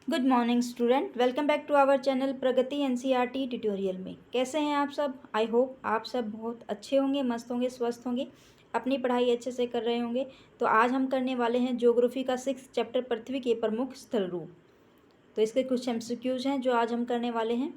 Good morning student, welcome back to our channel Pragati NCERT tutorial में। कैसे हैं आप सब? आई होप आप सब बहुत अच्छे होंगे, मस्त होंगे, स्वस्थ होंगे, अपनी पढ़ाई अच्छे से कर रहे होंगे। तो आज हम करने वाले हैं ज्योग्राफी का 6th चैप्टर पृथ्वी के प्रमुख स्थल रूप। तो इसके कुछ एमसीक्यूज हैं जो आज हम करने वाले हैं।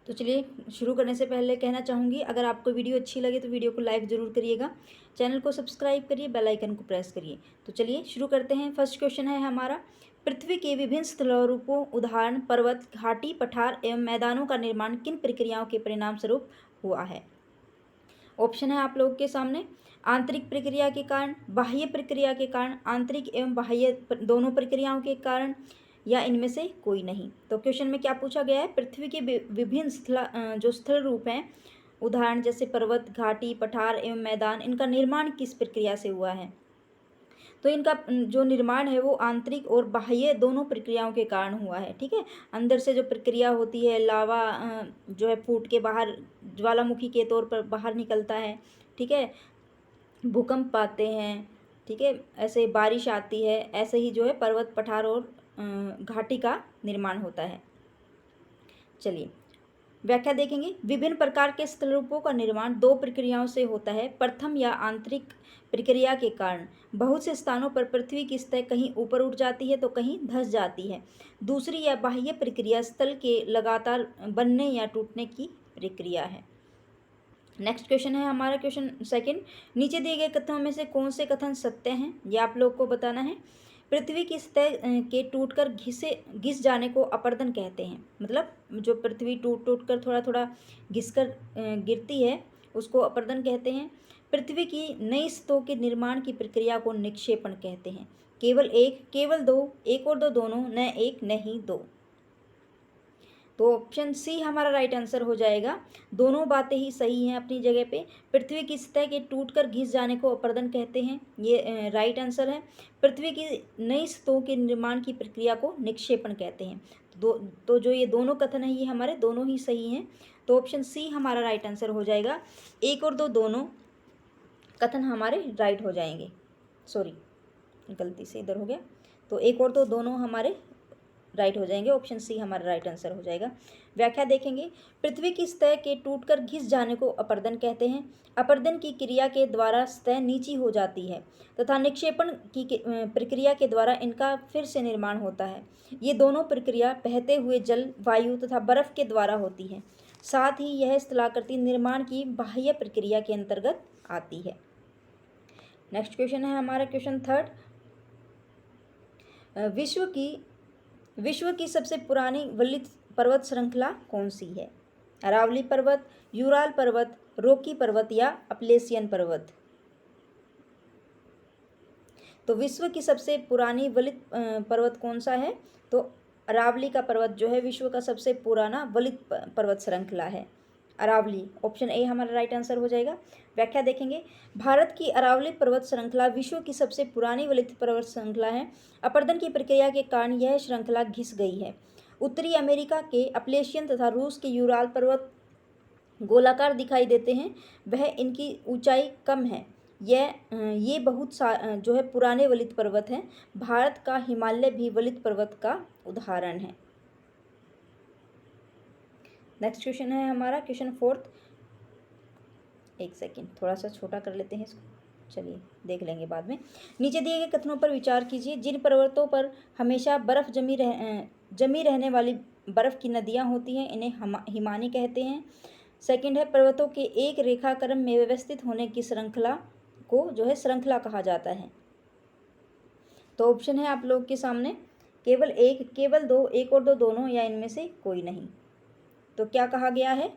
तो चलिए शुरू करने से पहले कहना चाहूँगी, अगर आपको वीडियो अच्छी लगे तो वीडियो को लाइक ज़रूर करिएगा, चैनल को सब्सक्राइब करिए, बेल आइकन को प्रेस करिए। तो चलिए शुरू करते हैं। फर्स्ट क्वेश्चन है हमारा, पृथ्वी के विभिन्न स्थल रूपों उदाहरण पर्वत, घाटी, पठार एवं मैदानों का निर्माण किन प्रक्रियाओं के परिणाम स्वरूप हुआ है? ऑप्शन है आप लोगों के सामने। आंतरिक प्रक्रिया के कारण, बाह्य प्रक्रिया के कारण, आंतरिक एवं बाह्य दोनों प्रक्रियाओं के कारण, या इनमें से कोई नहीं। तो क्वेश्चन में क्या पूछा गया है? पृथ्वी के विभिन्न जो स्थल रूप हैं उदाहरण जैसे पर्वत, घाटी, पठार एवं मैदान, इनका निर्माण किस प्रक्रिया से हुआ है? तो इनका जो निर्माण है वो आंतरिक और बाह्य दोनों प्रक्रियाओं के कारण हुआ है। ठीक है, अंदर से जो प्रक्रिया होती है, लावा जो है फूट के बाहर ज्वालामुखी के तौर पर बाहर निकलता है। ठीक है, भूकंप आते हैं, ठीक है, ऐसे बारिश आती है, ऐसे ही जो है पर्वत, पठार और घाटी का निर्माण होता है। चलिए व्याख्या देखेंगे। विभिन्न प्रकार के स्थल रूपों का निर्माण दो प्रक्रियाओं से होता है। प्रथम या आंतरिक प्रक्रिया के कारण बहुत से स्थानों पर पृथ्वी की सतह कहीं ऊपर उठ जाती है तो कहीं धंस जाती है। दूसरी या बाह्य प्रक्रिया स्थल के लगातार बनने या टूटने की प्रक्रिया है। नेक्स्ट क्वेश्चन है हमारा क्वेश्चन सेकंड, नीचे दिए गए कथनों में से कौन से कथन सत्य हैं, ये आप लोग को बताना है। पृथ्वी की सतह के टूटकर घिस जाने को अपरदन कहते हैं। मतलब जो पृथ्वी टूट कर थोड़ा थोड़ा घिसकर गिरती है उसको अपरदन कहते हैं। पृथ्वी की नई सतहों के निर्माण की प्रक्रिया को निक्षेपण कहते हैं। केवल एक, केवल दो, एक और दो दोनों, न एक न ही दो। तो ऑप्शन सी हमारा राइट आंसर हो जाएगा। दोनों बातें ही सही हैं अपनी जगह पे। पृथ्वी की सतह के टूटकर घिस जाने को अपरदन कहते हैं, ये राइट आंसर है। पृथ्वी की नई सतहों के निर्माण की प्रक्रिया को निक्षेपण कहते हैं। तो जो ये दोनों कथन है ये हमारे दोनों ही सही हैं। तो ऑप्शन सी हमारा राइट आंसर हो जाएगा। एक और दो दोनों कथन हमारे राइट हो जाएंगे। सॉरी, गलती से इधर हो गया। तो एक और दो दोनों हमारे राइट हो जाएंगे। ऑप्शन सी हमारा राइट आंसर हो जाएगा। व्याख्या देखेंगे। पृथ्वी की सतह के टूटकर घिस जाने को अपरदन कहते हैं। अपरदन की क्रिया के द्वारा सतह नीची हो जाती है तथा निक्षेपण की प्रक्रिया के द्वारा इनका फिर से निर्माण होता है। ये दोनों प्रक्रिया बहते हुए जल, वायु तथा बर्फ के द्वारा होती है। साथ ही यह स्थलाकृति निर्माण की बाह्य प्रक्रिया के अंतर्गत आती है। नेक्स्ट क्वेश्चन है हमारा क्वेश्चन थर्ड, विश्व की सबसे पुरानी वलित पर्वत श्रृंखला कौन सी है? अरावली पर्वत, यूराल पर्वत, रॉकी पर्वत या अपलेशियन पर्वत? तो विश्व की सबसे पुरानी वलित पर्वत कौन सा है? तो अरावली का पर्वत जो है विश्व का सबसे पुराना वलित पर्वत श्रृंखला है, अरावली। ऑप्शन ए हमारा राइट आंसर हो जाएगा। व्याख्या देखेंगे। भारत की अरावली पर्वत श्रृंखला विश्व की सबसे पुरानी वलित पर्वत श्रृंखला है। अपरदन की प्रक्रिया के कारण यह श्रृंखला घिस गई है। उत्तरी अमेरिका के अपलेशियन तथा रूस के यूराल पर्वत गोलाकार दिखाई देते हैं, वह इनकी ऊंचाई कम है। ये बहुत जो है पुराने वलित पर्वत हैं। भारत का हिमालय भी वलित पर्वत का उदाहरण है। नेक्स्ट क्वेश्चन है हमारा क्वेश्चन फोर्थ। एक सेकेंड, थोड़ा सा छोटा कर लेते हैं इसको, चलिए देख लेंगे बाद में। नीचे दिए गए कथनों पर विचार कीजिए। जिन पर्वतों पर हमेशा बर्फ जमी रहने वाली बर्फ की नदियाँ होती हैं इन्हें हिमानी कहते हैं। सेकंड है, पर्वतों के एक रेखाक्रम में व्यवस्थित होने की श्रृंखला को जो है श्रृंखला कहा जाता है। तो ऑप्शन है आप लोग के सामने, केवल एक, केवल दो, एक और दो दोनों, या इनमें से कोई नहीं। तो क्या कहा गया है?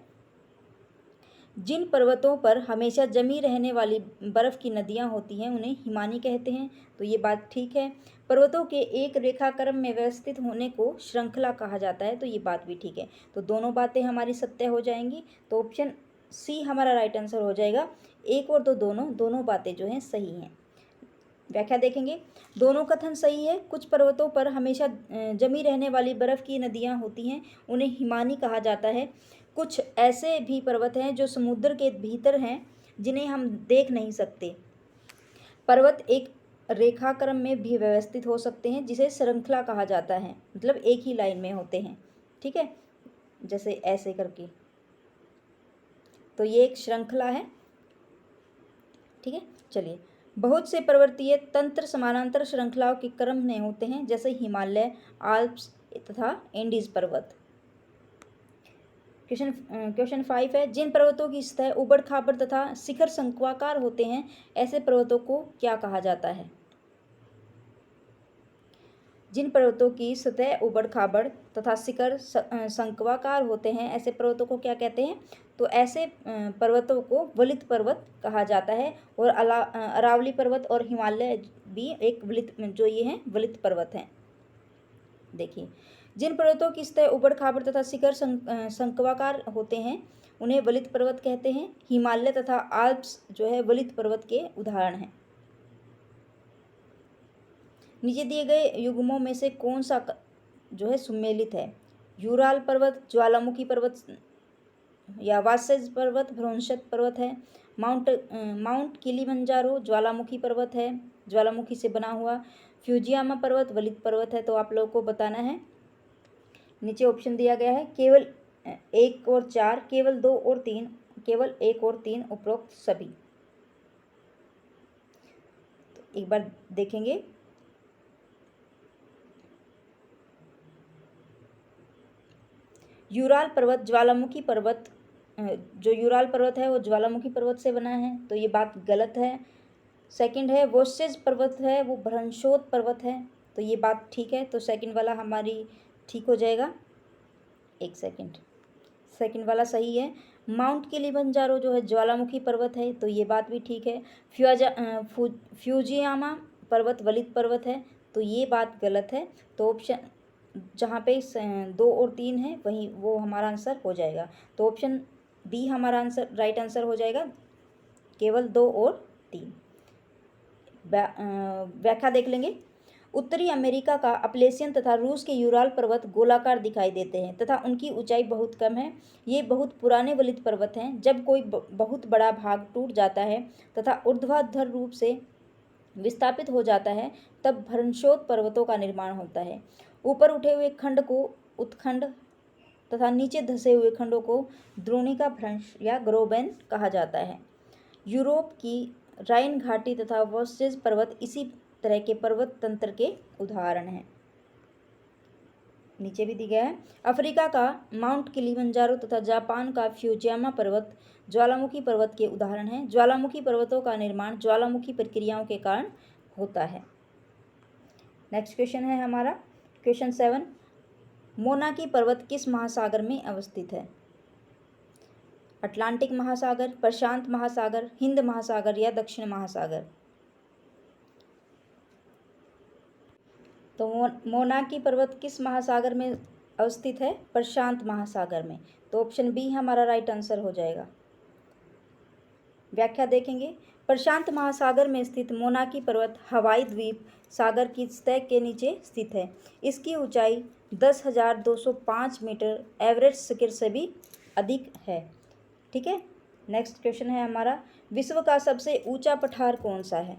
जिन पर्वतों पर हमेशा जमी रहने वाली बर्फ़ की नदियाँ होती हैं उन्हें हिमानी कहते हैं। तो ये बात ठीक है। पर्वतों के एक रेखाक्रम में व्यवस्थित होने को श्रृंखला कहा जाता है, तो ये बात भी ठीक है। तो दोनों बातें हमारी सत्य हो जाएंगी। तो ऑप्शन सी हमारा राइट आंसर हो जाएगा। एक और दो दोनों बातें जो हैं सही हैं। व्याख्या देखेंगे। दोनों कथन सही है। कुछ पर्वतों पर हमेशा जमी रहने वाली बर्फ़ की नदियाँ होती हैं, उन्हें हिमानी कहा जाता है। कुछ ऐसे भी पर्वत हैं जो समुद्र के भीतर हैं, जिन्हें हम देख नहीं सकते। पर्वत एक रेखाक्रम में भी व्यवस्थित हो सकते हैं, जिसे श्रृंखला कहा जाता है, मतलब एक ही लाइन में होते हैं। ठीक है, जैसे ऐसे करके, तो ये एक श्रृंखला है। ठीक है, चलिए, बहुत से पर्वतीय तंत्र समानांतर श्रृंखलाओं के क्रम में होते हैं, जैसे हिमालय, आल्प्स तथा एंडीज पर्वत। क्वेश्चन 5 है, जिन पर्वतों की सतह उबड़ खाबड़ तथा शिखर शंक्वाकार होते हैं, ऐसे पर्वतों को क्या कहा जाता है? जिन पर्वतों की सतह उबड़ खाबड़ तथा शिखर शंक्वाकार होते हैं, ऐसे पर्वतों को क्या कहते हैं? तो ऐसे पर्वतों को वलित पर्वत कहा जाता है। और अरावली पर्वत और हिमालय भी एक वलित, जो ये हैं वलित पर्वत हैं। देखिए, जिन पर्वतों की सतह उबड़ खाबड़ तथा शिखर शंक्वाकार होते हैं, उन्हें वलित पर्वत कहते हैं। हिमालय तथा आल्प्स जो है वलित पर्वत के उदाहरण हैं। नीचे दिए गए युग्मों में से कौन सा जो है सुमेलित है? यूराल पर्वत ज्वालामुखी पर्वत या वासेज पर्वत भ्रंशत पर्वत है। माउंट किलिमंजारो ज्वालामुखी पर्वत है, ज्वालामुखी से बना हुआ। फ्यूजियामा पर्वत वलित पर्वत है। तो आप लोगों को बताना है। नीचे ऑप्शन दिया गया है, केवल 1 और 4, केवल 2 और 3, केवल 1 और 3, उपरोक्त सभी। तो एक बार देखेंगे। यूराल पर्वत ज्वालामुखी पर्वत, जो यूराल पर्वत है वो ज्वालामुखी पर्वत से बना है, तो ये बात गलत है। सेकंड है वोस्सेज पर्वत है, वो भ्रंशोत पर्वत है, तो ये बात ठीक है। तो सेकंड वाला हमारी ठीक हो जाएगा। एक सेकंड वाला सही है। माउंट किलिमंजारो जो है ज्वालामुखी पर्वत है, तो ये बात भी ठीक है। फ्यूजियामा पर्वत वलित पर्वत है, तो ये बात गलत है। तो ऑप्शन जहाँ पे 2 और 3 है वहीं वो हमारा आंसर हो जाएगा। तो ऑप्शन बी हमारा आंसर राइट आंसर हो जाएगा, केवल 2 और 3। व्याख्या देख लेंगे। उत्तरी अमेरिका का अपलेशियन तथा रूस के यूराल पर्वत गोलाकार दिखाई देते हैं तथा उनकी ऊंचाई बहुत कम है। ये बहुत पुराने वलित पर्वत हैं। जब कोई बहुत बड़ा भाग टूट जाता है तथा ऊर्ध्वाधर रूप से विस्थापित हो जाता है, तब भ्रंशोत पर्वतों का निर्माण होता है। ऊपर उठे हुए खंड को उत्खंड तथा नीचे धंसे हुए खंडों को द्रोणिका भ्रंश या ग्रोबेन कहा जाता है। यूरोप की राइन घाटी तथा वोस्सेज पर्वत इसी तरह के पर्वत तंत्र के उदाहरण हैं। नीचे भी दिया गया है। अफ्रीका का माउंट किलिमंजारो तथा जापान का फ्यूजियामा पर्वत ज्वालामुखी पर्वत के उदाहरण हैं। ज्वालामुखी पर्वतों का निर्माण ज्वालामुखी प्रक्रियाओं के कारण होता है। नेक्स्ट क्वेश्चन है हमारा क्वेश्चन 7, मोनाकी पर्वत किस महासागर में अवस्थित है? अटलांटिक महासागर, प्रशांत महासागर, हिंद महासागर या दक्षिण महासागर? तो मोनाकी पर्वत किस महासागर में अवस्थित है? प्रशांत महासागर में। तो ऑप्शन बी हमारा राइट आंसर हो जाएगा। व्याख्या देखेंगे। प्रशांत महासागर में स्थित मोनाकी पर्वत हवाई द्वीप सागर की सतह के नीचे स्थित है। इसकी ऊंचाई 10,205 मीटर एवरेस्ट शिखर से भी अधिक है। ठीक है, नेक्स्ट क्वेश्चन है हमारा, विश्व का सबसे ऊंचा पठार कौन सा है?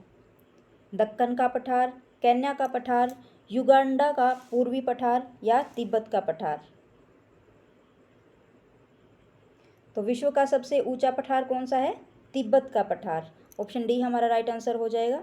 दक्कन का पठार, केन्या का पठार, युगांडा का पूर्वी पठार या तिब्बत का पठार? तो विश्व का सबसे ऊंचा पठार कौन सा है? तिब्बत का पठार। ऑप्शन डी हमारा राइट आंसर हो जाएगा।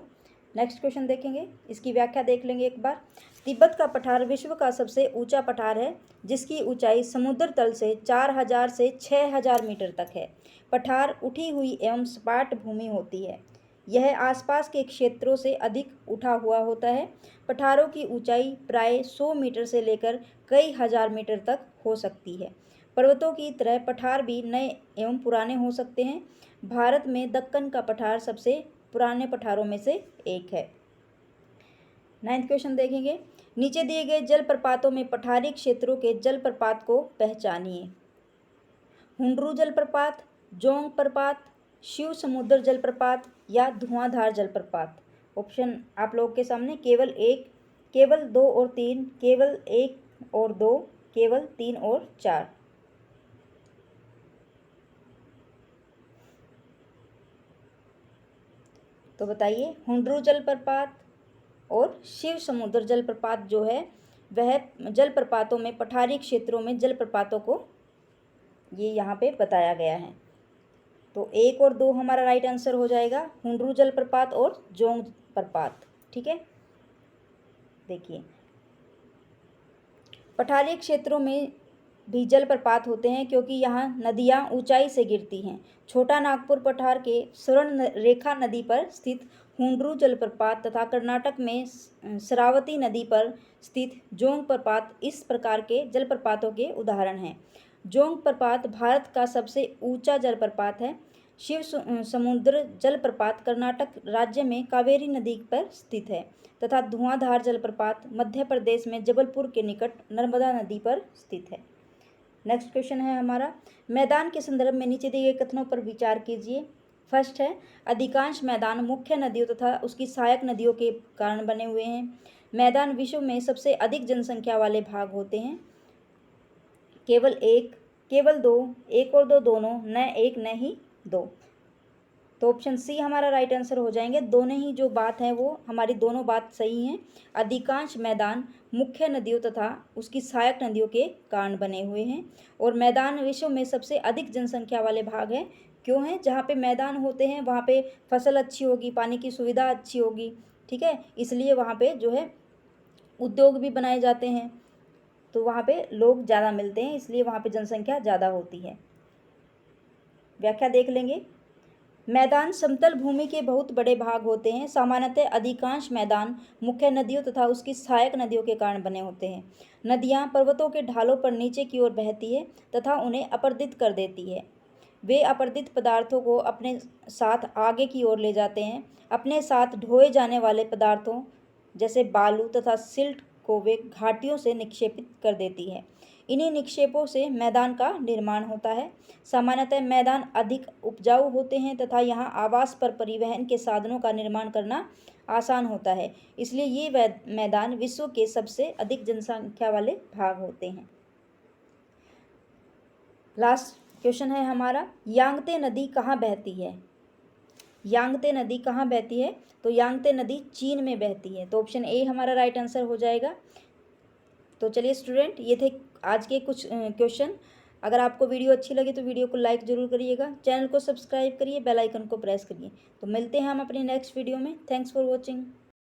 नेक्स्ट क्वेश्चन देखेंगे, इसकी व्याख्या देख लेंगे एक बार। तिब्बत का पठार विश्व का सबसे ऊंचा पठार है, जिसकी ऊंचाई समुद्र तल से 4,000 से 6,000 मीटर तक है। पठार उठी हुई एवं सपाट भूमि होती है। यह आसपास के क्षेत्रों से अधिक उठा हुआ होता है। पठारों की ऊंचाई प्राय 100 मीटर से लेकर कई हजार मीटर तक हो सकती है। पर्वतों की तरह पठार भी नए एवं पुराने हो सकते हैं। भारत में दक्कन का पठार सबसे पुराने पठारों में से एक है। 9th क्वेश्चन देखेंगे। नीचे दिए गए जलप्रपातों में पठारी क्षेत्रों के जलप्रपात को पहचानिए। हुंडरू जलप्रपात, जोंग प्रपात, शिव समुद्र जलप्रपात या धुआंधार जलप्रपात? ऑप्शन आप लोगों के सामने, केवल 1, केवल 2 और 3, केवल 1 और 2, केवल 3 और 4? तो बताइए, हुंडरू जलप्रपात, और शिव समुद्र जलप्रपात जो है वह जलप्रपातों में पठारी क्षेत्रों में जलप्रपातों को ये यहाँ पे बताया गया है। तो 1 और 2 हमारा राइट आंसर हो जाएगा, हुंड्रू जलप्रपात और जोंग प्रपात। ठीक है, देखिए पठारी क्षेत्रों में भी जलप्रपात होते हैं क्योंकि यहाँ नदियाँ ऊंचाई से गिरती हैं। छोटा नागपुर पठार के स्वर्ण रेखा नदी पर स्थित हुंड्रू जलप्रपात तथा कर्नाटक में शरावती नदी पर स्थित जोंग प्रपात इस प्रकार के जलप्रपातों के उदाहरण हैं। जोंग प्रपात भारत का सबसे ऊंचा जलप्रपात है। शिव समुद्र जलप्रपात कर्नाटक राज्य में कावेरी नदी पर स्थित है तथा धुआंधार जलप्रपात मध्य प्रदेश में जबलपुर के निकट नर्मदा नदी पर स्थित है। नेक्स्ट क्वेश्चन है हमारा, मैदान के संदर्भ में नीचे दिए गए कथनों पर विचार कीजिए। फर्स्ट है, अधिकांश मैदान मुख्य नदियों तथा उसकी सहायक नदियों के कारण बने हुए हैं। मैदान विश्व में सबसे अधिक जनसंख्या वाले भाग होते हैं। केवल एक, केवल दो, 1 और 2 दोनों, न एक न ही 2। तो ऑप्शन सी हमारा राइट आंसर हो जाएंगे। दोनों ही जो बात है वो हमारी दोनों बात सही हैं। अधिकांश मैदान मुख्य नदियों तथा उसकी सहायक नदियों के कारण बने हुए हैं और मैदान विश्व में सबसे अधिक जनसंख्या वाले भाग हैं। क्यों है? जहाँ पे मैदान होते हैं वहाँ पे फसल अच्छी होगी, पानी की सुविधा अच्छी होगी। ठीक है, इसलिए वहाँ पे जो है उद्योग भी बनाए जाते हैं, तो वहाँ पे लोग ज़्यादा मिलते हैं, इसलिए वहाँ पे जनसंख्या ज़्यादा होती है। व्याख्या देख लेंगे। मैदान समतल भूमि के बहुत बड़े भाग होते हैं। सामान्यतः अधिकांश मैदान मुख्य नदियों तथा उसकी सहायक नदियों के कारण बने होते हैं। नदियाँ पर्वतों के ढालों पर नीचे की ओर बहती है तथा उन्हें अपरदित कर देती है। वे अपरदित पदार्थों को अपने साथ आगे की ओर ले जाते हैं। अपने साथ ढोए जाने वाले पदार्थों जैसे बालू तथा सिल्ट को वे घाटियों से निक्षेपित कर देती है। इन्हीं निक्षेपों से मैदान का निर्माण होता है। सामान्यतः मैदान अधिक उपजाऊ होते हैं तथा यहाँ आवास पर परिवहन के साधनों का निर्माण करना आसान होता है, इसलिए ये मैदान विश्व के सबसे अधिक जनसंख्या वाले भाग होते हैं। लास्ट क्वेश्चन है हमारा, यांगते नदी कहाँ बहती है? यांगते नदी कहाँ बहती है? तो यांगते नदी चीन में बहती है। तो ऑप्शन ए हमारा राइट आंसर हो जाएगा। तो चलिए स्टूडेंट, ये थे आज के कुछ क्वेश्चन। अगर आपको वीडियो अच्छी लगी तो वीडियो को लाइक ज़रूर करिएगा, चैनल को सब्सक्राइब करिए, बेल आइकन को प्रेस करिए। तो मिलते हैं हम अपनी नेक्स्ट वीडियो में। Thanks for watching.